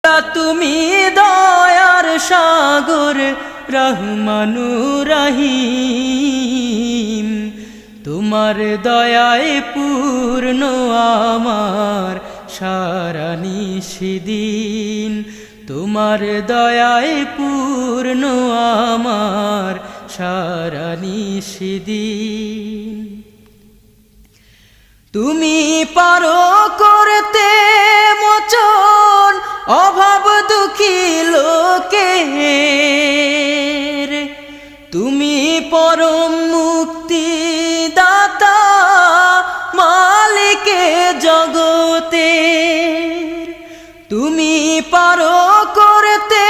খোদা তুমি দয়ার সাগর রহমানুর রহিম, তোমার দয়ায় পূর্ণ আমার সারা নিশিদিন, তোমার দয়ায় পূর্ণ আমার সারা নিশিদিন। তুমি পারো করতে মোচন অভাব দুঃখী লোকের, তুমি পরম মুক্তি দাতা মালিকে জগতের, তুমি পারো করতে